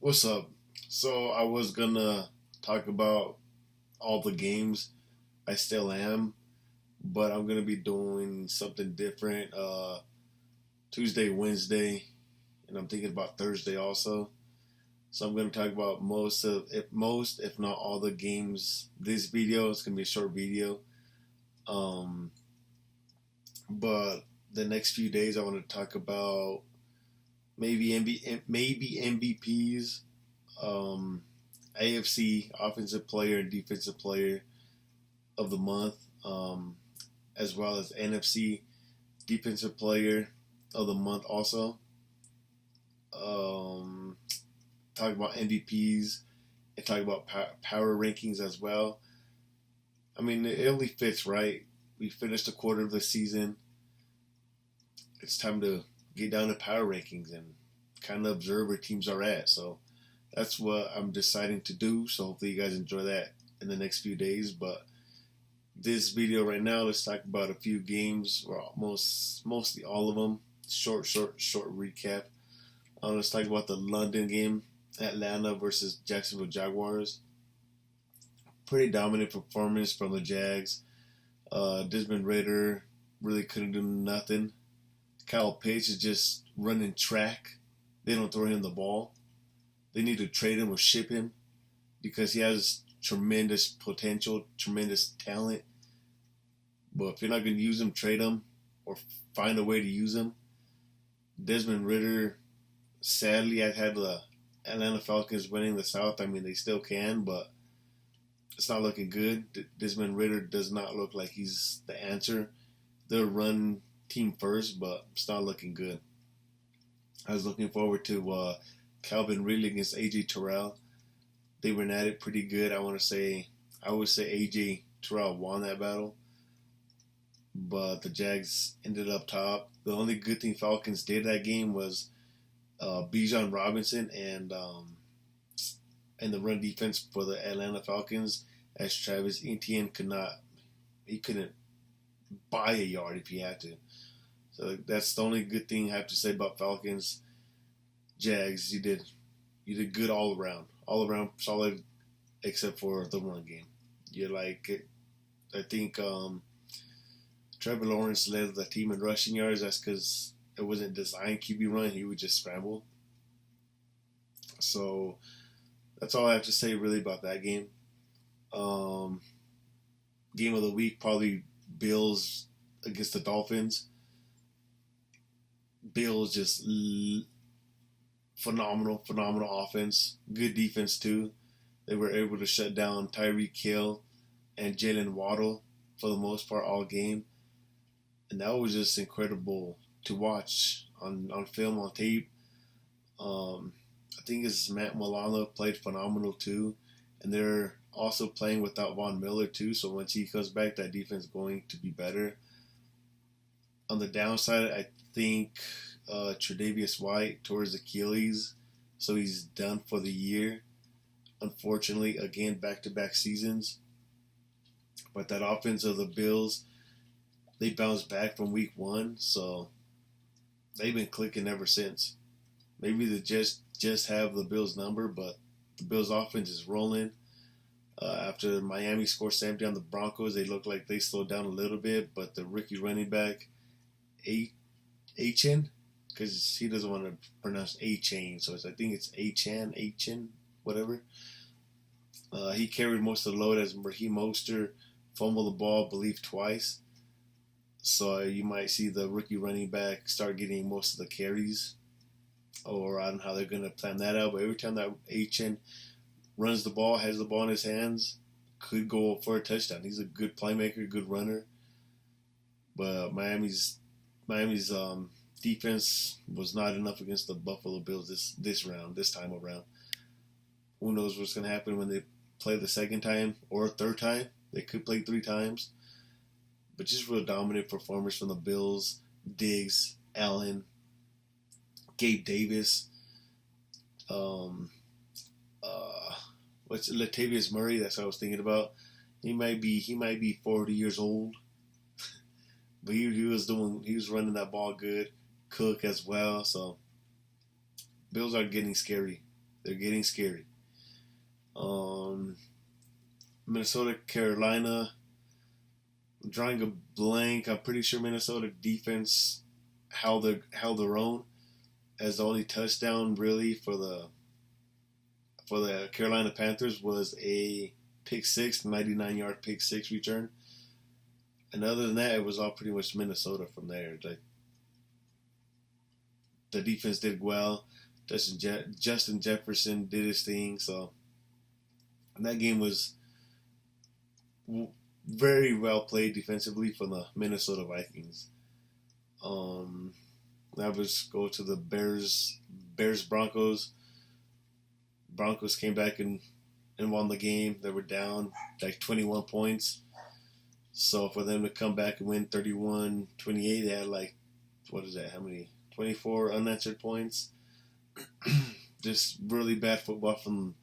What's up? So I was gonna talk about all the games. I still am, but I'm gonna be doing something different. Tuesday, Wednesday, and I'm thinking about Thursday also. So I'm gonna talk about if not all the games. This video is gonna be a short video. Um, but the next few days I want to talk about maybe MVPs. Um, AFC Offensive Player and Defensive Player of the Month, as well as NFC Defensive Player of the Month also. Um, talk about MVPs and talk about power rankings as well. I mean, it only fits, right? We finished a quarter of the season. It's time to get down to power rankings and kind of observe where teams are at. So that's what I'm deciding to do. So hopefully you guys enjoy that in the next few days. But this video right now, let's talk about a few games, or mostly all of them. Short recap. Let's talk about the London game, Atlanta versus Jacksonville Jaguars. Pretty dominant performance from the Jags. Desmond Ridder really couldn't do nothing. Kyle Pitts is just running track. They don't throw him the ball. They need to trade him or ship him because he has tremendous potential, tremendous talent. But if you're not going to use him, trade him or find a way to use him. Desmond Ridder, sadly, I've had the Atlanta Falcons winning the South. I mean, they still can, but it's not looking good. Desmond Ridder does not look like he's the answer. They'll run team first, but it's not looking good. I was looking forward to Calvin Ridley against AJ Terrell. They went at it pretty good. I would say AJ Terrell won that battle, but the Jags ended up top. The only good thing Falcons did that game was Bijan Robinson and the run defense for the Atlanta Falcons, as Travis Etienne couldn't buy a yard if he had to. So that's the only good thing I have to say about Falcons. Jags, you did good all around solid, except for the run game. I think Trevor Lawrence led the team in rushing yards. That's because it wasn't designed QB run. He would just scramble. So that's all I have to say really about that game. Game of the week, probably Bills against the Dolphins. Bills just phenomenal offense. Good defense too. They were able to shut down Tyreek Hill and Jalen Waddle for the most part all game. And that was just incredible to watch on film, on tape. I think it's Matt Milano played phenomenal too. And they're also playing without Von Miller too. So once he comes back, that defense is going to be better. On the downside, I think Tre'Davious White tore his Achilles, so he's done for the year. Unfortunately, again, back-to-back seasons. But that offense of the Bills, they bounced back from week one, so they've been clicking ever since. Maybe they just have the Bills number, but the Bills offense is rolling. After Miami scored 70 on the Broncos, they look like they slowed down a little bit, but the rookie running back, Achan, because he doesn't want to pronounce A-Chain, so I think it's Achan, whatever. He carried most of the load as Raheem Mostert fumbled the ball, I believe, twice. So you might see the rookie running back start getting most of the carries, or I don't know how they're going to plan that out, but every time that Achan runs the ball, has the ball in his hands, could go for a touchdown. He's a good playmaker, good runner. But Miami's defense was not enough against the Buffalo Bills this time around. Who knows what's going to happen when they play the second time or third time? They could play 3 times. But just real dominant performance from the Bills. Diggs, Allen, Gabe Davis, Latavius Murray. That's what I was thinking about. He might be 40 years old, but he was running that ball good. Cook as well. So Bills are getting scary. They're getting scary. Minnesota, Carolina. I'm drawing a blank. I'm pretty sure Minnesota defense held their own, as the only touchdown really for the Carolina Panthers was a pick six, 99-yard pick six return. And other than that, it was all pretty much Minnesota from there. The defense did well. Justin Jefferson did his thing. So that game was very well played defensively from the Minnesota Vikings. Now let's go to the Bears Broncos. Broncos came back and won the game. They were down like 21 points. So for them to come back and win 31-28, they had like, what is that? How many? 24 unanswered points. Just really bad football from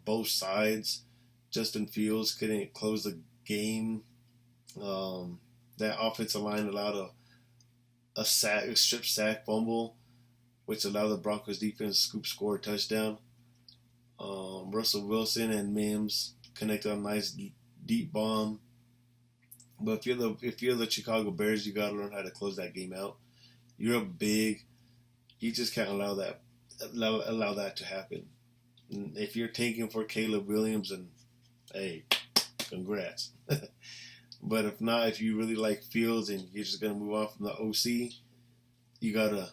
both sides. Justin Fields couldn't close the game. That offensive line allowed a strip sack fumble, which allowed the Broncos defense to score a touchdown. Russell Wilson and Mims connected on a nice deep bomb. But if you're the Chicago Bears, you gotta learn how to close that game out. You're up big. You just can't allow that to happen. And if you're tanking for Caleb Williams, and hey, congrats. But if not, if you really like Fields and you're just gonna move on from the OC, you gotta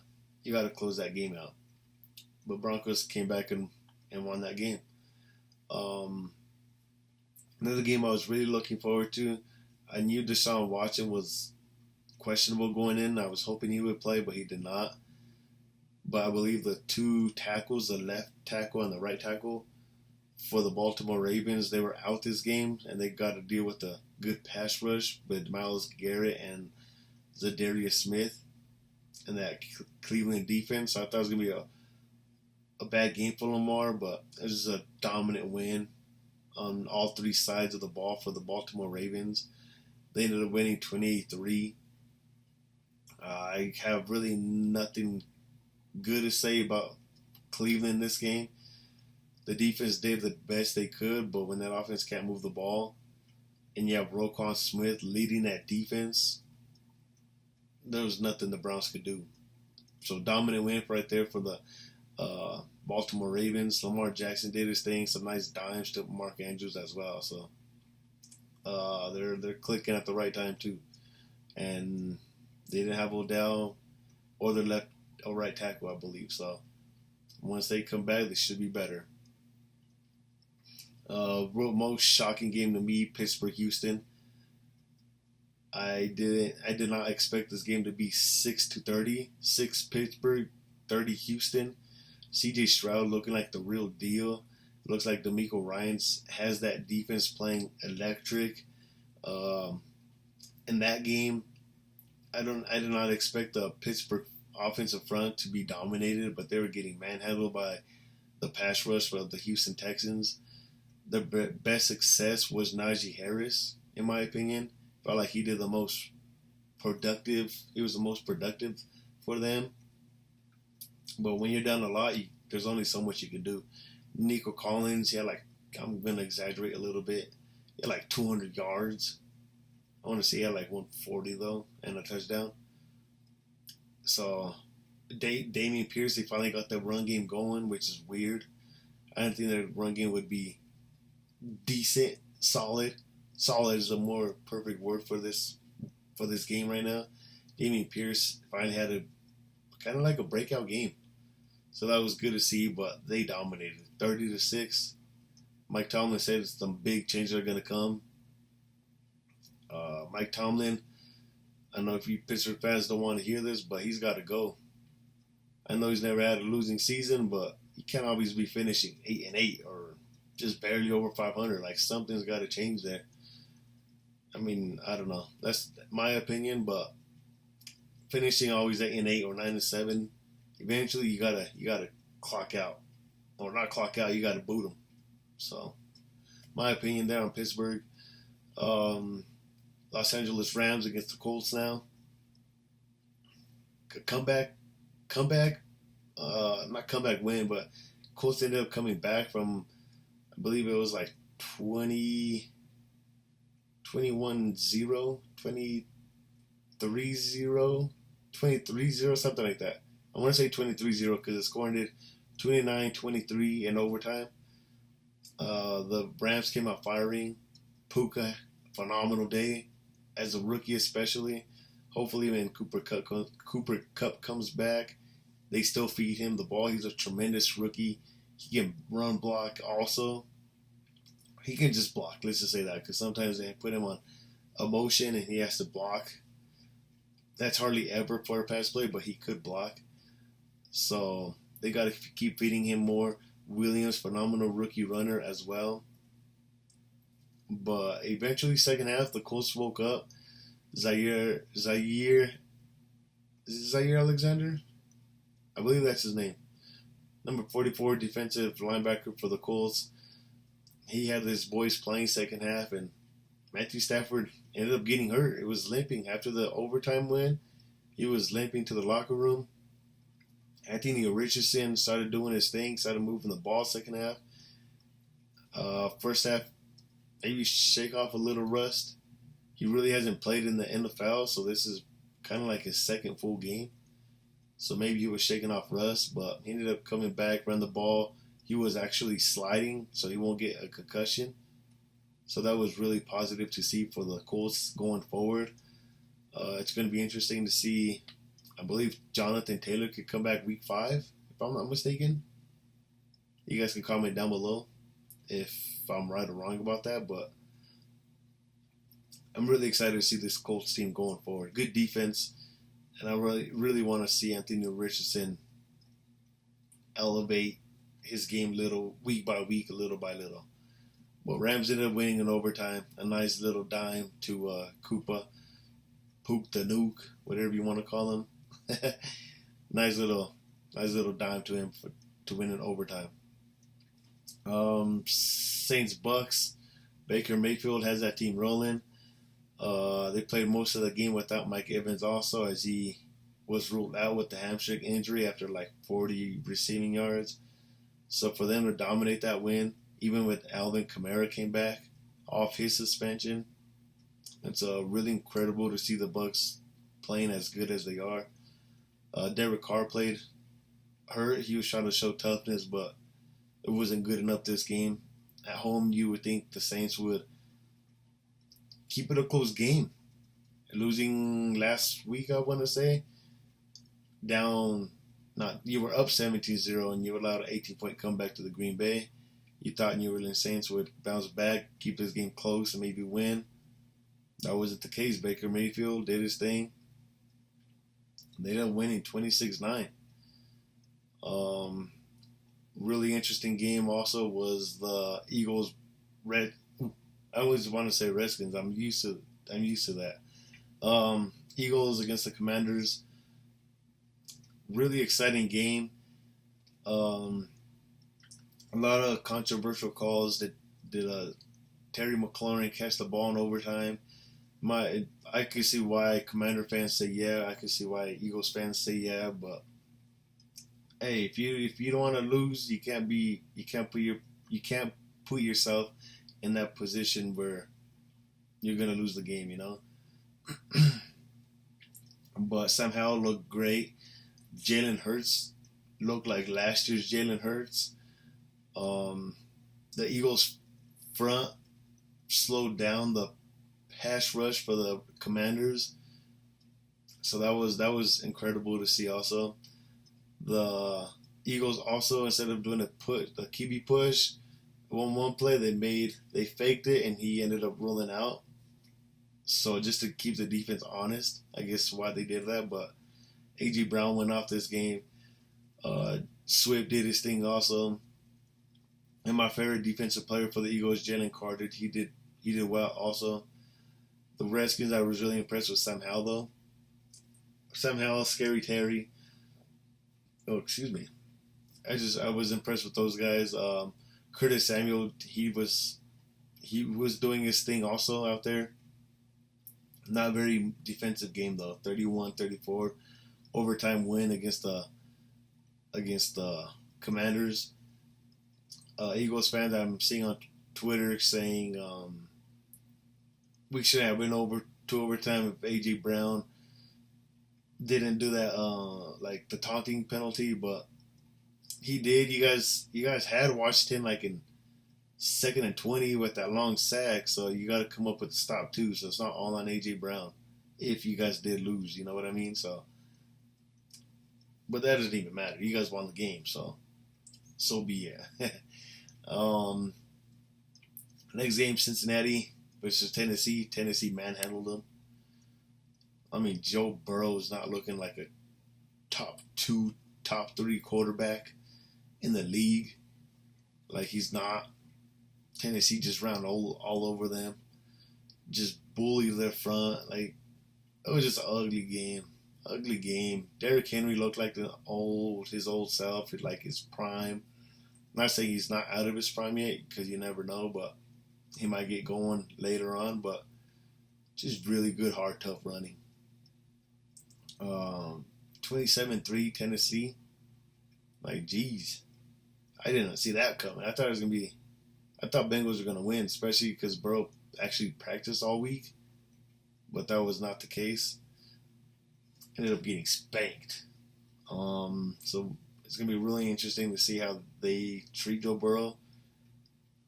close that game out. But Broncos came back and won that game. Another game I was really looking forward to. I knew Deshaun Watson was questionable going in. I was hoping he would play, but he did not. But I believe the two tackles, the left tackle and the right tackle for the Baltimore Ravens, they were out this game, and they got to deal with a good pass rush with Myles Garrett and Zadarius Smith and that Cleveland defense. So I thought it was going to be a bad game for Lamar, but it was a dominant win on all three sides of the ball for the Baltimore Ravens. They ended up winning 28-3. I have really nothing good to say about Cleveland this game. The defense did the best they could, but when that offense can't move the ball, and you have Roquan Smith leading that defense, there was nothing the Browns could do. So dominant win right there for the Baltimore Ravens. Lamar Jackson did his thing. Some nice dimes to Mark Andrews as well. So they're clicking at the right time too. And they didn't have Odell or their left or right tackle, I believe. So once they come back, they should be better. Most shocking game to me, Pittsburgh-Houston. I did not expect this game to be 6-30. 6 Pittsburgh, 30 Houston. CJ Stroud looking like the real deal. Looks like D'Amico Ryans has that defense playing electric. In that game, I did not expect the Pittsburgh offensive front to be dominated, but they were getting manhandled by the pass rush of the Houston Texans. The best success was Najee Harris, in my opinion. Felt like he did the most productive. He was the most productive for them. But when you're down a lot, there's only so much you can do. Nico Collins, he had I'm going to exaggerate a little bit. He had 200 yards. I want to say he had 140 though, and a touchdown. So Dameon Pierce, they finally got the run game going, which is weird. I didn't think the run game would be decent, solid. Solid is a more perfect word for this game right now. Dameon Pierce finally had a kind of like a breakout game. So that was good to see, but they dominated 30-6. Mike Tomlin said some big changes are going to come. Mike Tomlin, I don't know if you Pittsburgh fans don't want to hear this, but he's got to go. I know he's never had a losing season, but he can't always be finishing 8-8 or just barely over 500. Something's got to change there. I mean, I don't know. That's my opinion, but finishing always 8-8 or 9-7, eventually you gotta clock out, or not clock out. You gotta boot them. So, my opinion there on Pittsburgh. Los Angeles Rams against the Colts now. Comeback. not comeback win, but Colts ended up coming back from, I believe it was like 20, 21-0, 23-0, 23-0, something like that. I want to say 23-0 because the score ended 29-23 in overtime. The Rams came out firing. Puka, phenomenal day as a rookie, especially. Hopefully, when Cooper Kupp comes back, they still feed him the ball. He's a tremendous rookie. He can run block also. He can just block. Let's just say that, because sometimes they put him on a motion and he has to block. That's hardly ever for a pass play, but he could block. So they got to keep feeding him more. Williams, phenomenal rookie runner as well. But eventually, second half, the Colts woke up. Zaire Alexander? I believe that's his name. Number 44, defensive linebacker for the Colts. He had his boys playing second half, and Matthew Stafford ended up getting hurt. It was limping after the overtime win. He was limping to the locker room. Anthony Richardson started doing his thing, started moving the ball second half. First half, maybe shake off a little rust. He really hasn't played in the NFL, so this is kind of like his second full game. So maybe he was shaking off rust, but he ended up coming back, run the ball. He was actually sliding, so he won't get a concussion. So that was really positive to see for the Colts going forward. It's going to be interesting to see. I believe Jonathan Taylor could come back week 5, if I'm not mistaken. You guys can comment down below if I'm right or wrong about that, but I'm really excited to see this Colts team going forward. Good defense, and I really want to see Anthony Richardson elevate his game week by week, little by little. But Rams ended up winning in overtime. A nice little dime to Koopa, Poop the Nuke, whatever you want to call him. nice little dime to him to win in overtime. Saints Bucks. Baker Mayfield has that team rolling. They played most of the game without Mike Evans also, as he was ruled out with the hamstring injury after like 40 receiving yards. So for them to dominate that win, even with Alvin Kamara came back off his suspension, it's really incredible to see the Bucks playing as good as they are. Derek Carr played hurt. He was trying to show toughness, but it wasn't good enough this game. At home, you would think the Saints would keep it a close game. Losing last week, I want to say, you were up 17-0 and you allowed an 18-point comeback to the Green Bay. You thought New Orleans Saints would bounce back, keep this game close, and maybe win. That wasn't the case. Baker Mayfield did his thing. They ended up winning 26-9. Really interesting game also was the Eagles I always want to say Redskins. I'm used to that. Eagles against the Commanders. Really exciting game. A lot of controversial calls. Did Terry McLaurin catch the ball in overtime? I could see why Commander fans say yeah. I could see why Eagles fans say yeah. But hey, if you don't want to lose, you can't put yourself in that position where you're gonna lose the game. You know. But Sam Howell looked great. Jalen Hurts looked like last year's Jalen Hurts. The Eagles front slowed down the pass rush for the Commanders. So that was incredible to see also. The Eagles also, instead of doing the QB push, one play they faked it and he ended up rolling out. So just to keep the defense honest, I guess why they did that. But A.J. Brown went off this game. Swift did his thing also. And my favorite defensive player for the Eagles, Jalen Carter, he did well also. The Redskins, I was really impressed with Sam Howell though. Sam Howell, Scary Terry. Oh, excuse me. I was impressed with those guys. Curtis Samuel, he was doing his thing also out there. Not very defensive game though. 31-34 overtime win against the against the Commanders. Eagles fans I'm seeing on Twitter saying we should have went over to overtime if AJ Brown didn't do that like the taunting penalty, but he did. You guys had Washington like in 2nd and 20 with that long sack, so you got to come up with the stop too. So it's not all on AJ Brown if you guys did lose. You know what I mean? So, but that doesn't even matter. You guys won the game, so be it. Next game, Cincinnati versus Tennessee. Tennessee manhandled them. I mean, Joe Burrow is not looking like a top 2, top 3 quarterback in the league. Like, he's not. Tennessee just ran all over them. Just bullied their front. Like, it was just an ugly game. Ugly game. Derrick Henry looked like his old self, like his prime. I'm not saying he's not out of his prime yet, because you never know, but he might get going later on. But just really good, hard, tough running. 27-3 Tennessee. Like, geez. I didn't see that coming. I thought Bengals were going to win, especially because Burrow actually practiced all week. But that was not the case. Ended up getting spanked. So it's going to be really interesting to see how they treat Joe Burrow.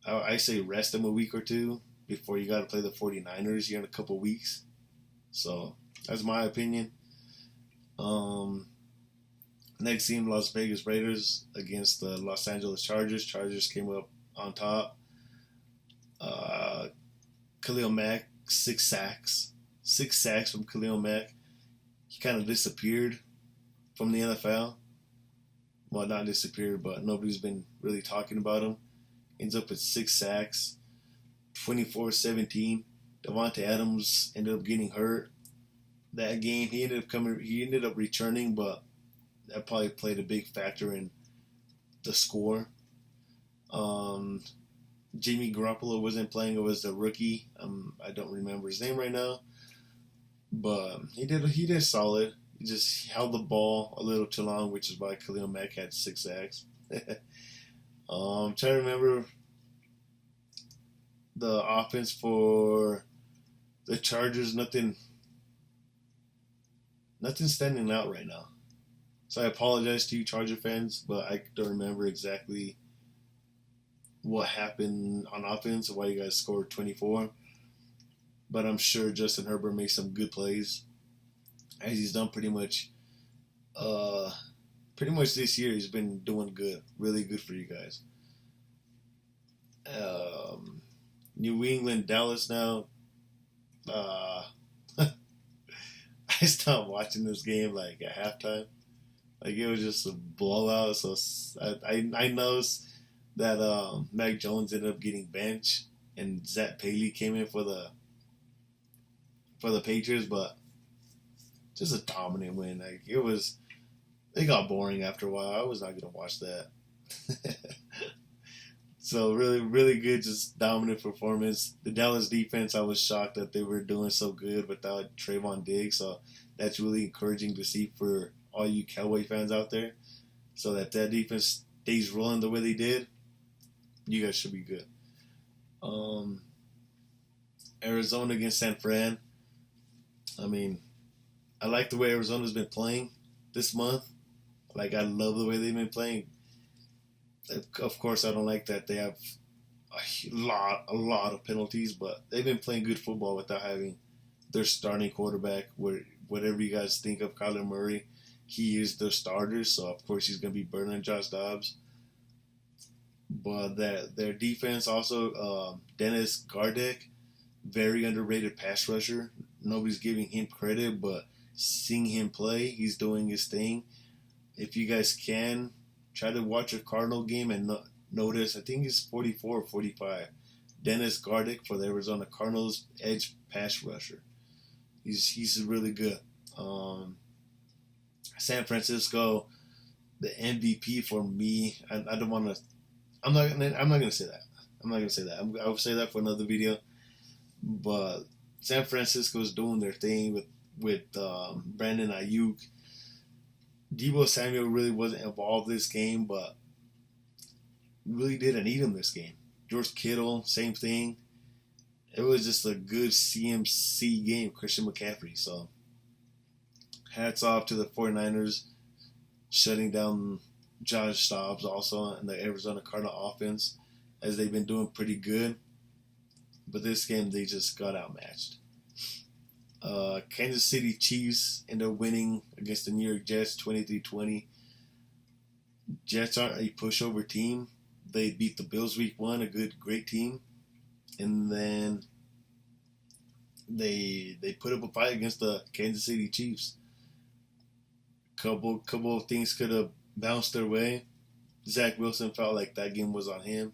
I say rest him a week or two before you got to play the 49ers here in a couple weeks. So that's my opinion. Next team, Las Vegas Raiders against the Los Angeles Chargers. Chargers came up on top. Khalil Mack, 6 sacks. 6 sacks from Khalil Mack. He kind of disappeared from the NFL. Well, not disappeared, but nobody's been really talking about him. Ends up with 6 sacks, 24-17. Devontae Adams ended up getting hurt that game. He ended up returning, but that probably played a big factor in the score. Jimmy Garoppolo wasn't playing. It was the rookie. I don't remember his name right now, but he did solid. He just held the ball a little too long, which is why Khalil Mack had 6 sacks. Trying to remember the offense for the Chargers. Nothing standing out right now. So I apologize to you Charger fans, but I don't remember exactly what happened on offense and why you guys scored 24. But I'm sure Justin Herbert made some good plays, as he's done pretty much this year. He's been doing good, really good for you guys. New England, Dallas now. I stopped watching this game like at halftime. Like, it was just a blowout. So I noticed that Mac Jones ended up getting benched and Zach Paley came in for the Patriots, but just a dominant win. Like, it got boring after a while. I was not gonna watch that. So really, really good, just dominant performance. The Dallas defense, I was shocked that they were doing so good without Trayvon Diggs. So that's really encouraging to see for all you Cowboy fans out there. So that defense stays rolling the way they did. You guys should be good. Arizona against San Fran. I mean, I like the way Arizona's been playing this month. Like, I love the way they've been playing. Of course, I don't like that they have a lot of penalties, but they've been playing good football without having their starting quarterback. Whatever you guys think of Kyler Murray, he is their starter, so of course he's going to be burning Josh Dobbs. But their defense also, Dennis Gardeck, very underrated pass rusher. Nobody's giving him credit, but seeing him play, he's doing his thing. If you guys can, try to watch a Cardinal game and notice, I think he's 44 or 45. Dennis Gardeck for the Arizona Cardinals, edge pass rusher. He's really good. San Francisco, the MVP for me. I don't want to. I'm not gonna say that. I will say that for another video. But San Francisco is doing their thing with Brandon Ayuk. Deebo Samuel really wasn't involved this game, but really didn't need him this game. George Kittle, same thing. It was just a good CMC game, Christian McCaffrey. So, hats off to the 49ers shutting down Josh Dobbs also and the Arizona Cardinal offense, as they've been doing pretty good. But this game, they just got outmatched. Kansas City Chiefs ended up winning against the New York Jets 23-20. Jets aren't a pushover team. They beat the Bills week 1, a great team. And then they put up a fight against the Kansas City Chiefs. Couple of things could have bounced their way. Zach Wilson felt like that game was on him.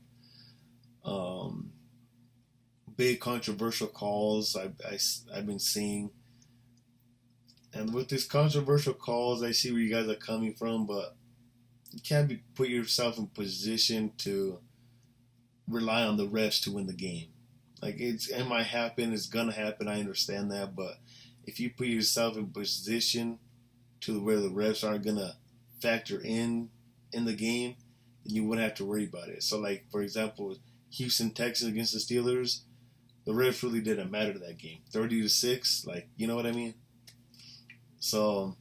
Big controversial calls I've been seeing. And with these controversial calls, I see where you guys are coming from, but you can't put yourself in position to rely on the refs to win the game. Like, it might happen, it's gonna happen, I understand that, but if you put yourself in position to where the refs aren't gonna factor in the game, then you wouldn't have to worry about it. So, like, for example, Houston Texans against the Steelers, the refs really didn't matter to that game. 30-6, like, you know what I mean? So,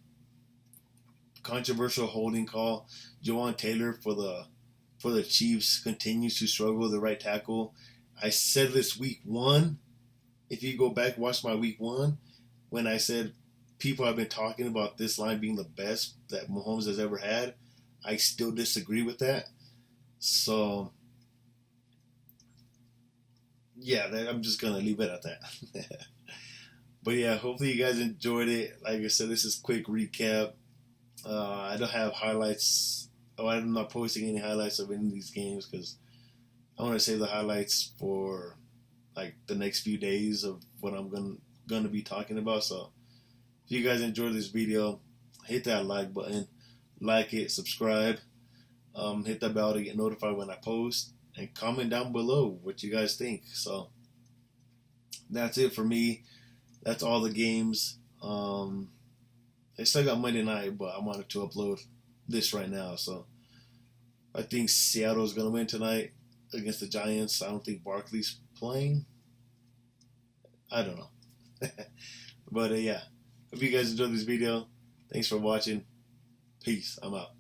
controversial holding call. Jawan Taylor for the Chiefs continues to struggle with the right tackle. I said this week 1. If you go back, watch my week 1, when I said people have been talking about this line being the best that Mahomes has ever had, I still disagree with that. So, yeah, I'm just going to leave it at that. But yeah, hopefully you guys enjoyed it. Like I said, this is a quick recap. I don't have highlights. I'm not posting any highlights of any of these games because I want to save the highlights for like the next few days of what I'm going to be talking about. So if you guys enjoyed this video, hit that like button, like it, subscribe, hit that bell to get notified when I post, and comment down below what you guys think. So that's it for me. That's all the games. I still got Monday night, but I wanted to upload this right now. So I think Seattle's going to win tonight against the Giants. I don't think Barkley's playing. I don't know. But yeah, hope you guys enjoyed this video. Thanks for watching. Peace. I'm out.